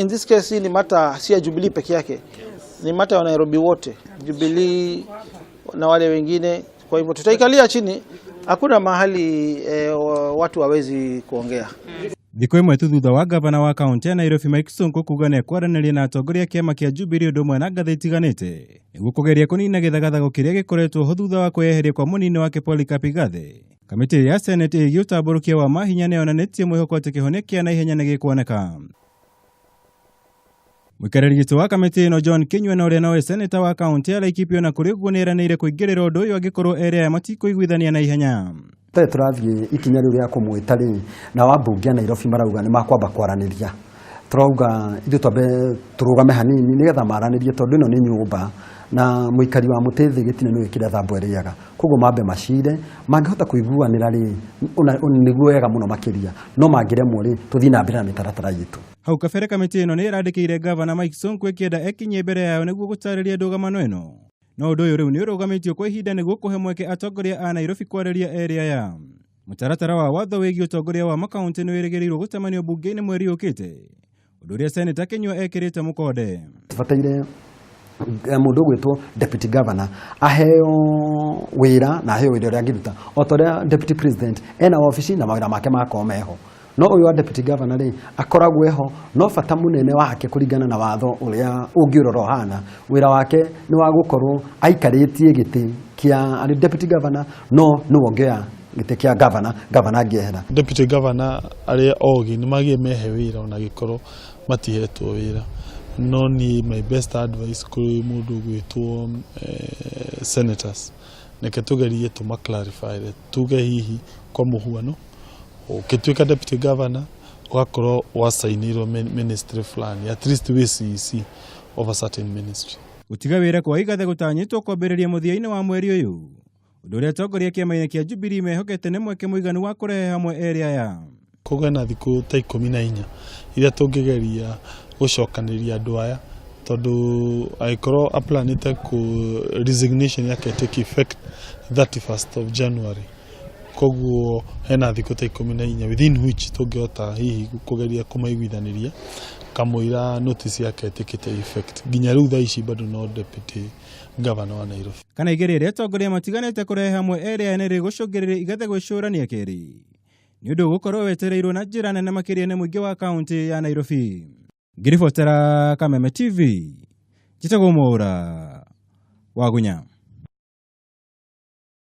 in this case ni mata si ya Jubilee peke yake. Ni mata ya Nairobi wote. Jubilee na wale wengine. Kwa hivyo tutaikalia chini, hakuna mahali watu hawezi kuongea. Thikũ ĩmwe tu thutha wa gavana wa kaunti ya Nairobi Mike Sonko kuga nĩ ekwaranĩria na atongoria kĩama kĩa Jubilee ũndũ ũmwe na ngathĩ itiganĩte nĩguo kũgeria kũnina githathago kĩrĩa gĩkoretwo ho thutha wa kweheria kwa munini wake Polycarp Igathe. Kamiti ya Senate ĩgiĩ utamburukia wa mahinya nĩ yonanĩtie mwĩhoko atĩ kĩhonia kĩa naihenya nĩ gĩkuoneka. Muikariri wa Kamiti ĩno John Kinyua na ũrĩa nawe seneta wa kaunti ya Laikipia na kũrĩ ũguo nĩ eranĩire kwingirira ũndũ ũyũ angikorwo aria matikũiguithania na ihenya. Turathiĩ ikinya rĩu rĩa kũmwĩta rĩ na wa mbunge ya Nairobi marauga nĩ makwamba kwaranĩria. Turauga ithuĩ twambe tũrũgame hanini nĩgetha maranĩrie tondũ ĩno nĩ nyũmba na muikari wa mũtĩthi gĩtine nĩ wĩkĩra thambo ĩrĩaga. Koguo mambe macire mangĩhota kũiguanĩra rĩ nĩguo wega mũno makĩria. No mangĩremwo rĩ tũthiĩ na mbere na mĩtaratara yitũ. Hau kabere kamiti ĩno nĩ ĩrandĩkĩire gavana Mike Sonko ĩkĩenda ekinye mbere yao nĩguo gũtarĩria ndũgamano ĩno. No ũndũ ũyũ rĩu nĩ ũrũgamĩtio kwa ihinda nĩguo kũhe mweke atongoria a Nairobi kwarĩria area ya. Mũtaratara wa watho wĩgiĩ ũtongoria wa makaunti nĩ wĩrĩgĩrĩirwo gũtemanio mbunge-ini mweri ũkĩte. Ũndũ ũrĩa Senator Kinyua ekĩrĩte mũkonde. Tũbataire mũndũ gwĩtwo deputy governor aheo wira na aheo wira ũrĩa angĩruta. O ta ũrĩa deputy president ena ofici na mawĩra make makorwo meho. No ũyũ wa deputy governor rĩ akoragwo eho no bata mũnene wake kũringana na watho ũrĩa ũngĩrora hana wĩra wake nĩ wa gũkorwo aikarĩtie gĩtĩ kĩa deputy governor no nĩwongea gĩtĩ kĩa governor angĩehera. Deputy governor arĩa ogi nĩ magiĩ mehe wĩra ona gĩkorwo matihetwo wĩra. No ni my best advice kũrĩ mũndũ gwĩtwo senators nĩke tũgerie tũma clarify tuge hihi kwa mũhuano ukituika deputy governor ugakorwo wasainirwo ministry fulani at least we CEC of a certain ministry. Gutiga wĩra kwa Igathe gũtanyĩtwo kwambĩrĩria mũthia-inĩ wa mweri ũyũ. Ũndũ ũrĩa atongoria kĩama-inĩ kĩa Jubilee mehokete nĩ mweke mũiganu wa kũrehe hamwe area ya. Kũgĩa na thikũ ta 14 iria tũngĩgeria gũcokanĩria andũ aya tondũ angĩkorwo aplanĩte ku resignation yake take effect 31st of January. Koguo hena thikũ ta 14 within which tũngĩhota hihi kũgeria kũmaiguithanĩria kamũira notice yake ĩtĩkĩte effect. Nginya rĩu thaa ici bado no deputy governor wa Nairobi. Kana igeria atongoria matiganĩte kũrehe hamwe area nĩ rĩgũcũngĩrĩria Igathe gwĩcũrania kerĩ. Nĩ ũndũ gũkorwo wetereirwo na njĩra nene makĩria nĩ mũingĩ wa kaunti ya Nairobi. Ngiribotera Kameme TV. Njĩtagwo Mwaura wa Gunya.